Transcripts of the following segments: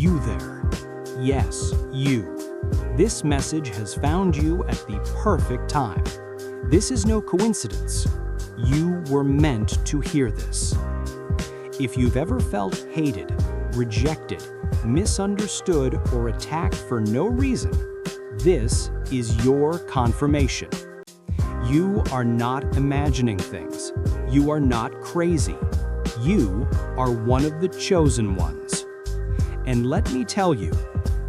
You there. Yes, you. This message has found you at the perfect time. This is no coincidence. You were meant to hear this. If you've ever felt hated, rejected, misunderstood, or attacked for no reason, this is your confirmation. You are not imagining things. You are not crazy. You are one of the chosen ones. And let me tell you,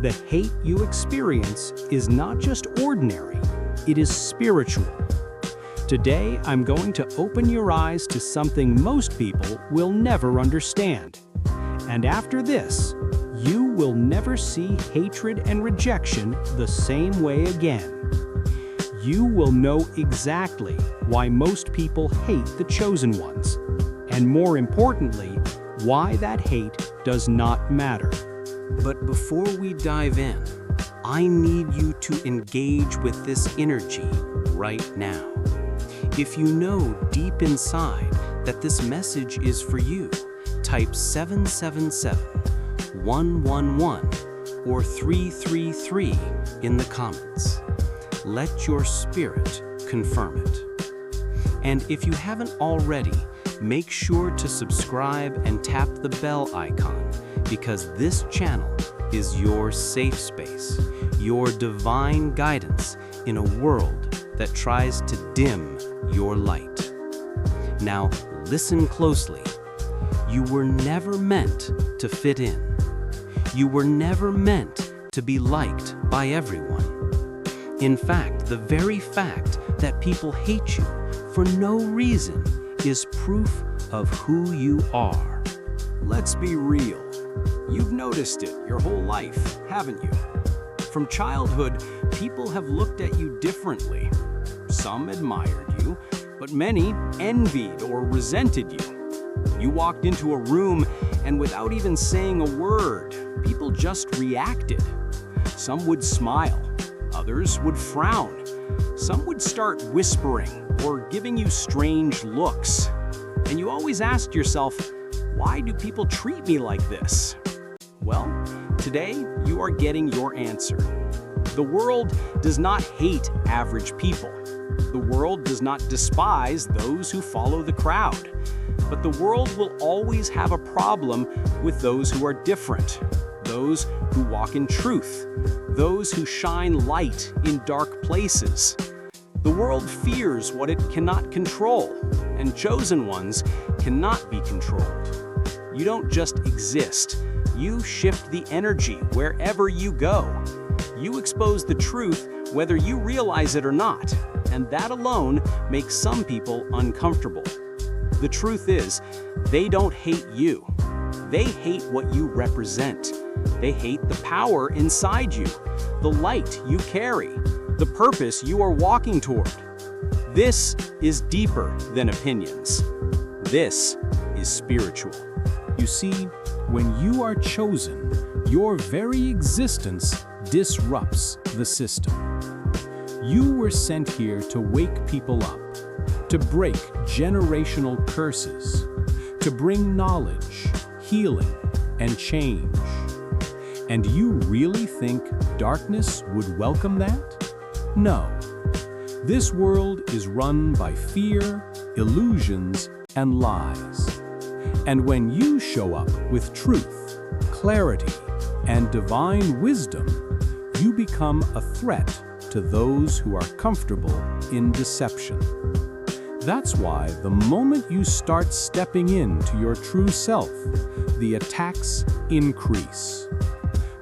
the hate you experience is not just ordinary, it is spiritual. Today, I'm going to open your eyes to something most people will never understand. And after this, you will never see hatred and rejection the same way again. You will know exactly why most people hate the chosen ones, and more importantly, why that hate does not matter. But before we dive in, I need you to engage with this energy right now. If you know deep inside that this message is for you, type 777, 111, or 333 in the comments. Let your spirit confirm it. And if you haven't already, make sure to subscribe and tap the bell icon, because this channel is your safe space, your divine guidance in a world that tries to dim your light. Now, listen closely. You were never meant to fit in. You were never meant to be liked by everyone. In fact, the very fact that people hate you for no reason is proof of who you are. Let's be real. You've noticed it your whole life, haven't you? From childhood, people have looked at you differently. Some admired you, but many envied or resented you. You walked into a room and without even saying a word, people just reacted. Some would smile, others would frown. Some would start whispering or giving you strange looks. And you always asked yourself, why do people treat me like this? Well, today you are getting your answer. The world does not hate average people. The world does not despise those who follow the crowd. But the world will always have a problem with those who are different, those who walk in truth, those who shine light in dark places. The world fears what it cannot control, and chosen ones cannot be controlled. You don't just exist. You shift the energy wherever you go. You expose the truth whether you realize it or not, and that alone makes some people uncomfortable. The truth is, they don't hate you. They hate what you represent. They hate the power inside you, the light you carry, the purpose you are walking toward. This is deeper than opinions. This is spiritual. You see, when you are chosen, your very existence disrupts the system. You were sent here to wake people up, to break generational curses, to bring knowledge, healing, and change. And you really think darkness would welcome that? No. This world is run by fear, illusions, and lies. And when you show up with truth, clarity, and divine wisdom, you become a threat to those who are comfortable in deception. That's why the moment you start stepping into your true self, the attacks increase.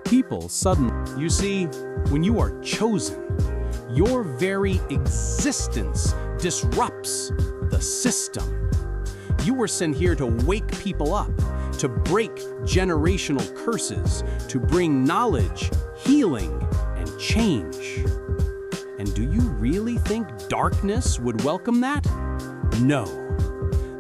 People suddenly, you see, when you are chosen, your very existence disrupts the system. You were sent here to wake people up, to break generational curses, to bring knowledge, healing, and change. And do you really think darkness would welcome that? No.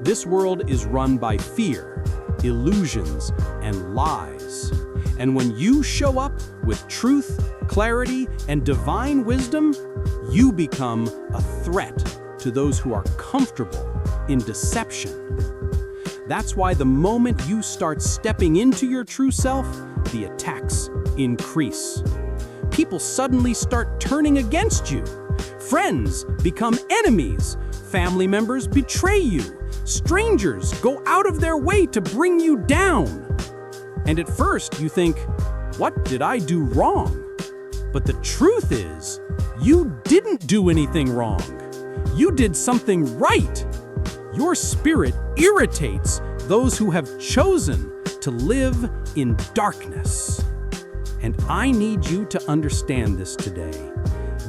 This world is run by fear, illusions, and lies. And when you show up with truth, clarity, and divine wisdom, you become a threat to those who are comfortable in deception. That's why the moment you start stepping into your true self, the attacks increase. People suddenly start turning against you. Friends become enemies. Family members betray you. Strangers go out of their way to bring you down. And at first you think, what did I do wrong? But the truth is, you didn't do anything wrong. You did something right. Your spirit irritates those who have chosen to live in darkness. And I need you to understand this today.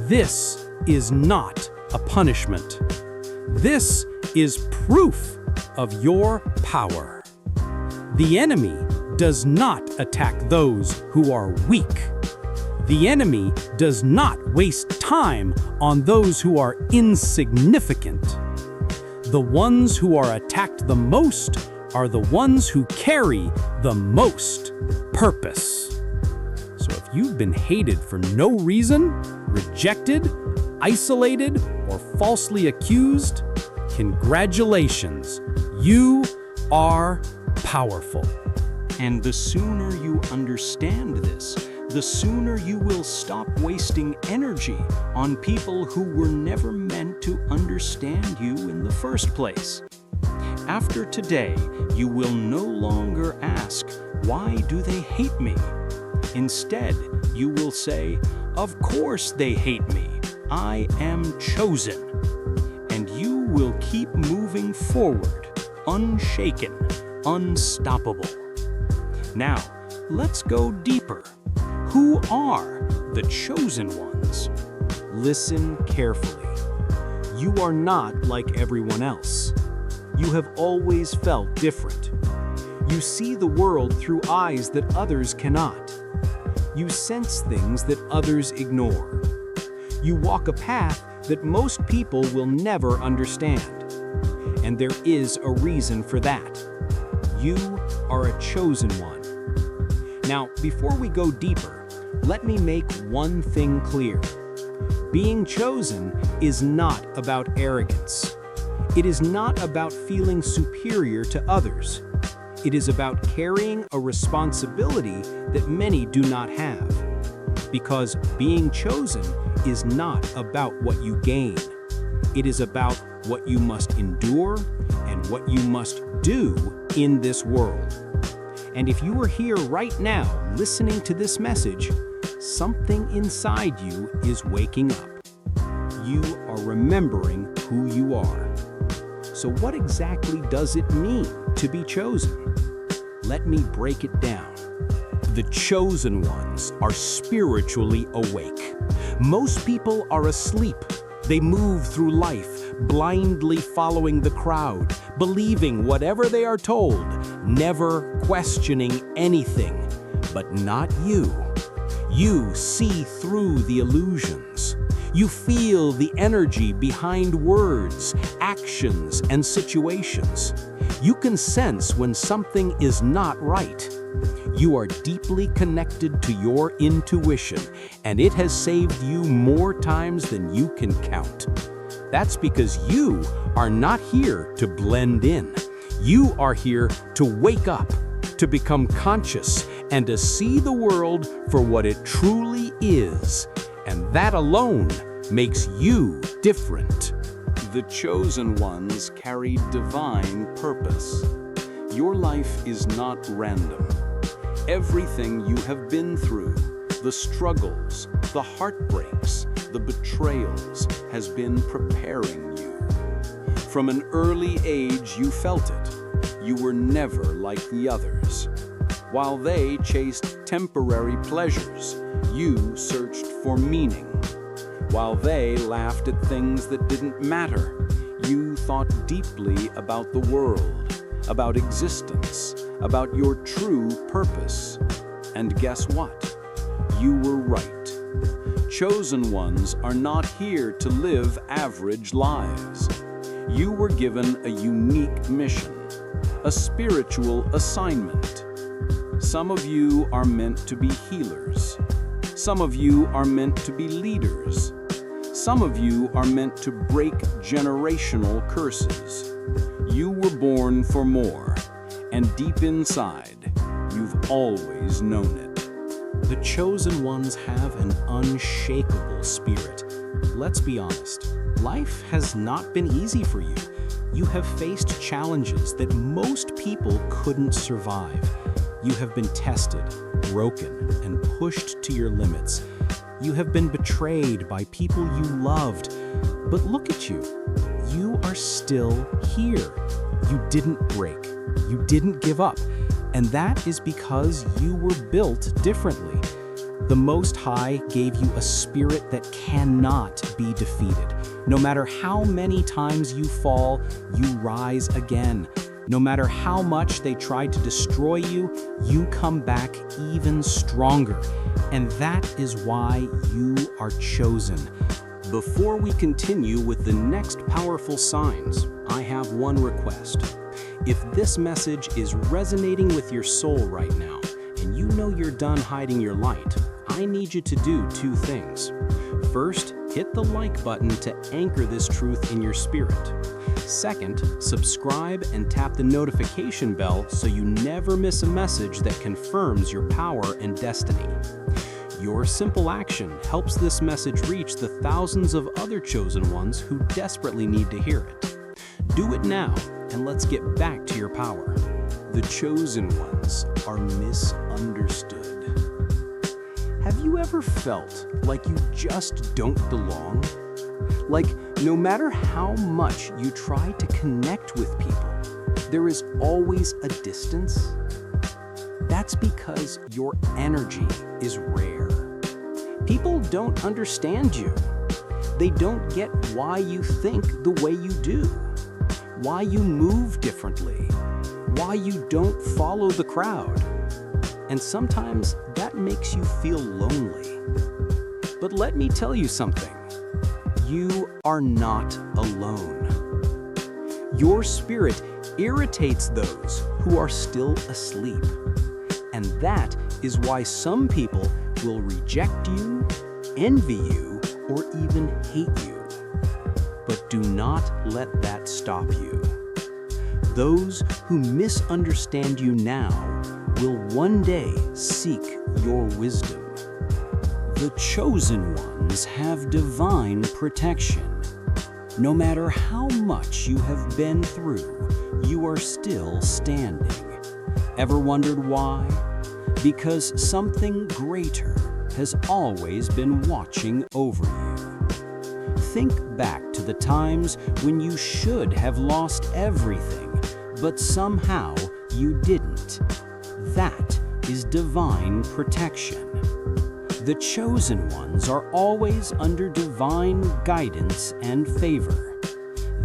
This is not a punishment. This is proof of your power. The enemy does not attack those who are weak. The enemy does not waste time on those who are insignificant. The ones who are attacked the most are the ones who carry the most purpose. So if you've been hated for no reason, rejected, isolated, or falsely accused, congratulations, you are powerful. And the sooner you understand this, the sooner you will stop wasting energy on people who were never meant to understand you in the first place. After today, you will no longer ask, why do they hate me? Instead, you will say, of course they hate me. I am chosen. And you will keep moving forward, unshaken, unstoppable. Now, let's go deeper. Who are the chosen ones? Listen carefully. You are not like everyone else. You have always felt different. You see the world through eyes that others cannot. You sense things that others ignore. You walk a path that most people will never understand. And there is a reason for that. You are a chosen one. Now, before we go deeper, let me make one thing clear. Being chosen is not about arrogance. It is not about feeling superior to others. It is about carrying a responsibility that many do not have. Because being chosen is not about what you gain. It is about what you must endure and what you must do in this world. And if you are here right now listening to this message, something inside you is waking up. You are remembering who you are. So what exactly does it mean to be chosen? Let me break it down. The chosen ones are spiritually awake. Most people are asleep. They move through life, blindly following the crowd, believing whatever they are told, never questioning anything. But not you. You see through the illusions. You feel the energy behind words, actions, and situations. You can sense when something is not right. You are deeply connected to your intuition, and it has saved you more times than you can count. That's because you are not here to blend in. You are here to wake up, to become conscious, and to see the world for what it truly is. And that alone makes you different. The chosen ones carry divine purpose. Your life is not random. Everything you have been through, the struggles, the heartbreaks, the betrayals, has been preparing you. From an early age, you felt it. You were never like the others. While they chased temporary pleasures, you searched for meaning. While they laughed at things that didn't matter, you thought deeply about the world, about existence, about your true purpose. And guess what? You were right. Chosen ones are not here to live average lives. You were given a unique mission, a spiritual assignment. Some of you are meant to be healers. Some of you are meant to be leaders. Some of you are meant to break generational curses. You were born for more. and deep inside, you've always known it. The chosen ones have an unshakable spirit. Let's be honest, life has not been easy for you. You have faced challenges that most people couldn't survive. You have been tested, broken, and pushed to your limits. You have been betrayed by people you loved. But look at you. You are still here. You didn't break. You didn't give up. And that is because you were built differently. The Most High gave you a spirit that cannot be defeated. No matter how many times you fall, you rise again. No matter how much they try to destroy you, you come back even stronger. And that is why you are chosen. Before we continue with the next powerful signs, I have one request. If this message is resonating with your soul right now, and you know you're done hiding your light, I need you to do two things. First, hit the like button to anchor this truth in your spirit. Second, subscribe and tap the notification bell so you never miss a message that confirms your power and destiny. Your simple action helps this message reach the thousands of other chosen ones who desperately need to hear it. Do it now, and let's get back to your power. The chosen ones are misunderstood. Have you ever felt like you just don't belong? Like, no matter how much you try to connect with people, there is always a distance? That's because your energy is rare. People don't understand you. They don't get why you think the way you do, why you move differently, why you don't follow the crowd. And sometimes that makes you feel lonely. But let me tell you something. You are not alone. Your spirit irritates those who are still asleep. And that is why some people will reject you, envy you, or even hate you. But do not let that stop you. Those who misunderstand you now will one day seek your wisdom. The chosen ones have divine protection. No matter how much you have been through, you are still standing. Ever wondered why? Because something greater has always been watching over you. Think back to the times when you should have lost everything, but somehow you didn't. That is divine protection. The chosen ones are always under divine guidance and favor.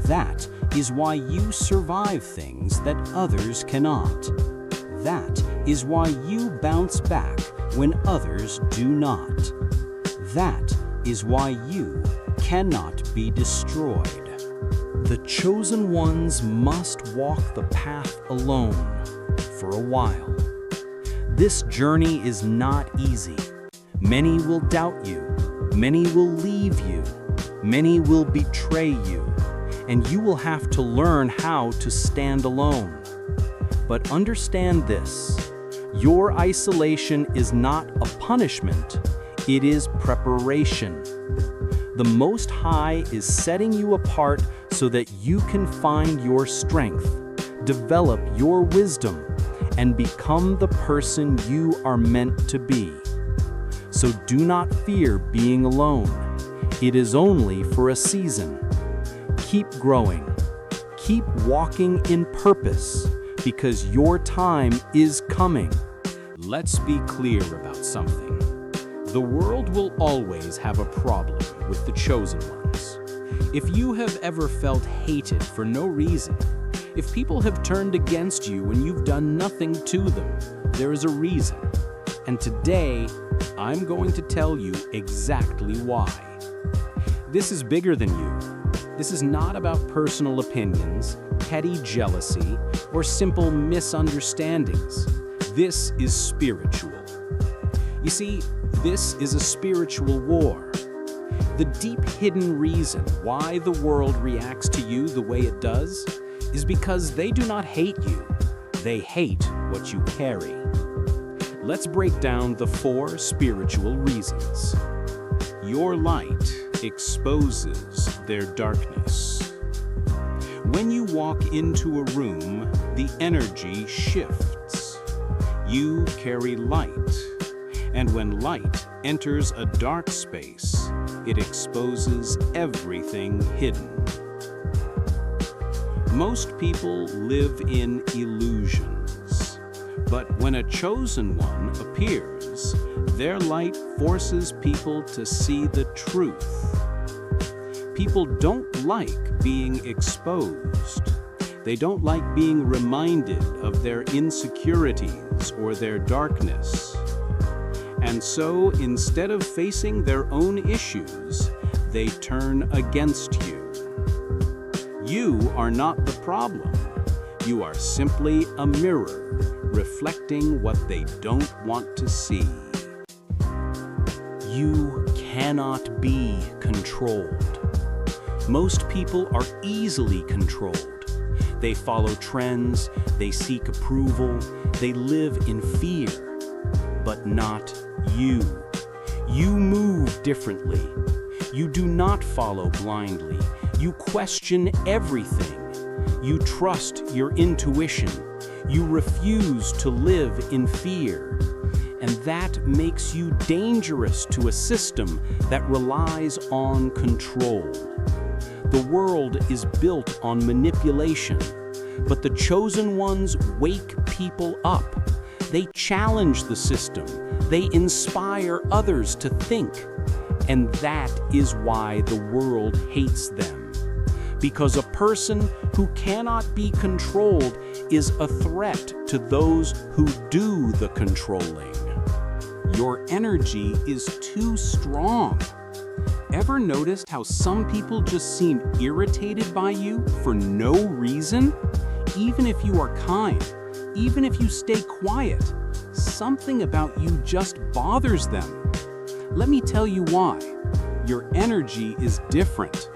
That is why you survive things that others cannot. That is why you bounce back when others do not. That is why you cannot be destroyed. The chosen ones must walk the path alone for a while. This journey is not easy. Many will doubt you. Many will leave you. Many will betray you. And you will have to learn how to stand alone. But understand this. Your isolation is not a punishment. It is preparation. The Most High is setting you apart so that you can find your strength, develop your wisdom, and become the person you are meant to be. So do not fear being alone. It is only for a season. Keep growing. Keep walking in purpose, because your time is coming. Let's be clear about something. The world will always have a problem with the chosen ones. If you have ever felt hated for no reason, if people have turned against you when you've done nothing to them, there is a reason. And today, I'm going to tell you exactly why. This is bigger than you. This is not about personal opinions, petty jealousy, or simple misunderstandings. This is spiritual. You see, this is a spiritual war. The deep hidden reason why the world reacts to you the way it does is because they do not hate you. They hate what you carry. Let's break down the 4 spiritual reasons. Your light exposes their darkness. When you walk into a room, the energy shifts. You carry light, and when light enters a dark space, it exposes everything hidden. Most people live in illusions, but when a chosen one appears, their light forces people to see the truth. People don't like being exposed. They don't like being reminded of their insecurities or their darkness. And so, instead of facing their own issues, they turn against you. You are not the problem. You are simply a mirror, reflecting what they don't want to see. You cannot be controlled. Most people are easily controlled. They follow trends, they seek approval, they live in fear. But not you. You move differently. You do not follow blindly. You question everything. You trust your intuition. You refuse to live in fear. And that makes you dangerous to a system that relies on control. The world is built on manipulation, but the chosen ones wake people up. They challenge the system. They inspire others to think. And that is why the world hates them. Because a person who cannot be controlled is a threat to those who do the controlling. Your energy is too strong. Ever noticed how some people just seem irritated by you for no reason? Even if you are kind, even if you stay quiet, something about you just bothers them. Let me tell you why. Your energy is different.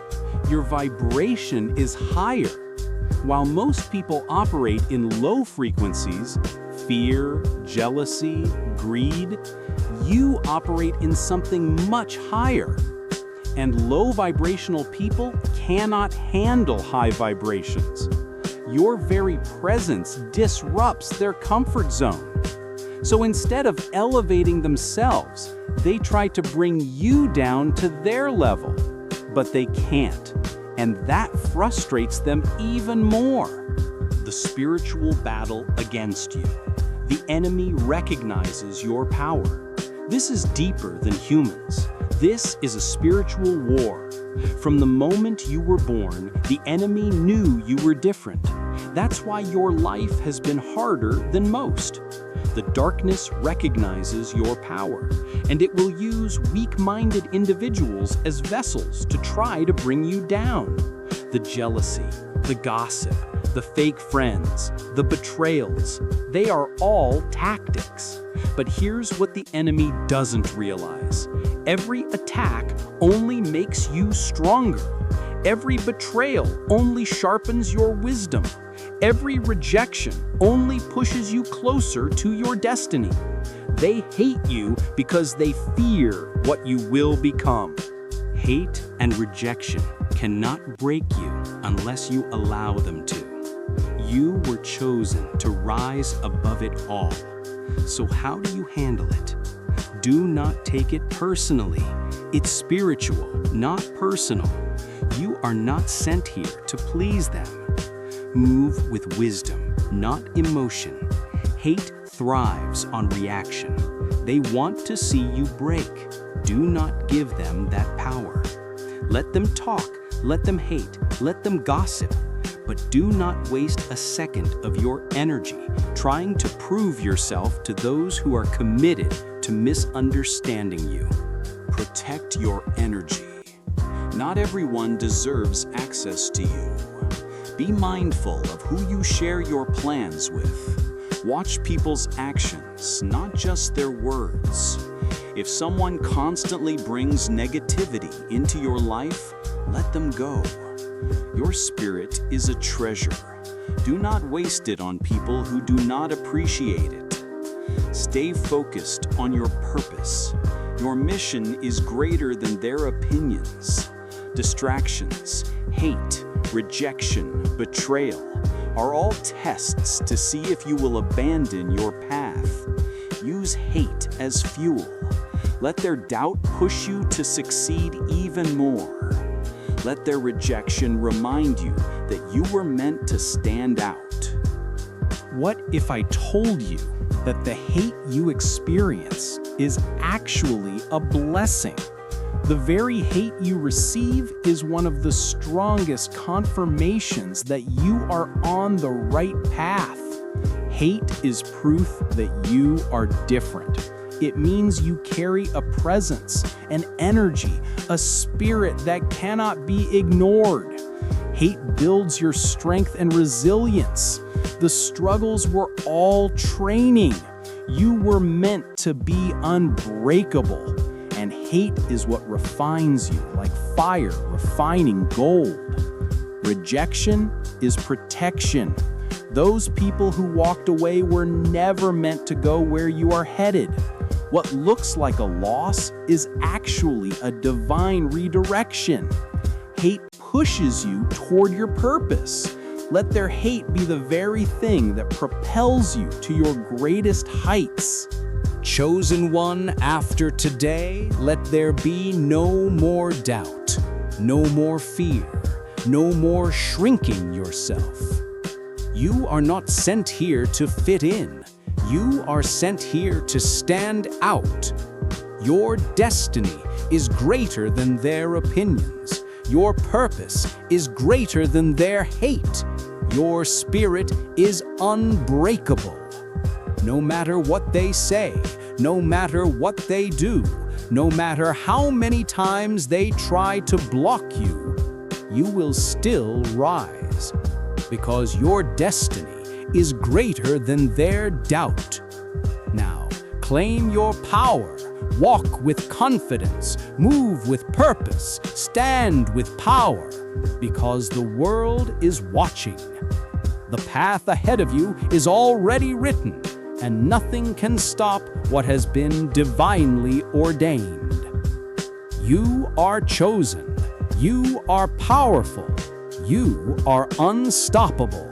Your vibration is higher. While most people operate in low frequencies, fear, jealousy, greed, you operate in something much higher. And low vibrational people cannot handle high vibrations. Your very presence disrupts their comfort zone. So instead of elevating themselves, they try to bring you down to their level. But they can't, and that frustrates them even more. The spiritual battle against you. The enemy recognizes your power. This is deeper than humans. This is a spiritual war. From the moment you were born, the enemy knew you were different. That's why your life has been harder than most. The darkness recognizes your power, and it will use weak-minded individuals as vessels to try to bring you down. The jealousy, the gossip, the fake friends, the betrayals, they are all tactics. But here's what the enemy doesn't realize. Every attack only makes you stronger. Every betrayal only sharpens your wisdom. Every rejection only pushes you closer to your destiny. They hate you because they fear what you will become. Hate and rejection cannot break you unless you allow them to. You were chosen to rise above it all. So how do you handle it? Do not take it personally. It's spiritual, not personal. You are not sent here to please them. Move with wisdom, not emotion. Hate thrives on reaction. They want to see you break. Do not give them that power. Let them talk, let them hate, let them gossip. But do not waste a second of your energy trying to prove yourself to those who are committed to misunderstanding you. Protect your energy. Not everyone deserves access to you. Be mindful of who you share your plans with. Watch people's actions, not just their words. If someone constantly brings negativity into your life, let them go. Your spirit is a treasure. Do not waste it on people who do not appreciate it. Stay focused on your purpose. Your mission is greater than their opinions. Distractions, hate, rejection, betrayal are all tests to see if you will abandon your path. Use hate as fuel. Let their doubt push you to succeed even more. Let their rejection remind you that you were meant to stand out. What if I told you that the hate you experience is actually a blessing? The very hate you receive is one of the strongest confirmations that you are on the right path. Hate is proof that you are different. It means you carry a presence, an energy, a spirit that cannot be ignored. Hate builds your strength and resilience. The struggles were all training. You were meant to be unbreakable. And hate is what refines you, like fire refining gold. Rejection is protection. Those people who walked away were never meant to go where you are headed. What looks like a loss is actually a divine redirection. Hate pushes you toward your purpose. Let their hate be the very thing that propels you to your greatest heights. Chosen one, after today, let there be no more doubt, no more fear, no more shrinking yourself. You are not sent here to fit in. You are sent here to stand out. Your destiny is greater than their opinions. Your purpose is greater than their hate. Your spirit is unbreakable. No matter what they say, no matter what they do, no matter how many times they try to block you, you will still rise, because your destiny is greater than their doubt. Now, claim your power, walk with confidence, move with purpose, stand with power, because the world is watching. The path ahead of you is already written, and nothing can stop what has been divinely ordained. You are chosen. You are powerful. You are unstoppable.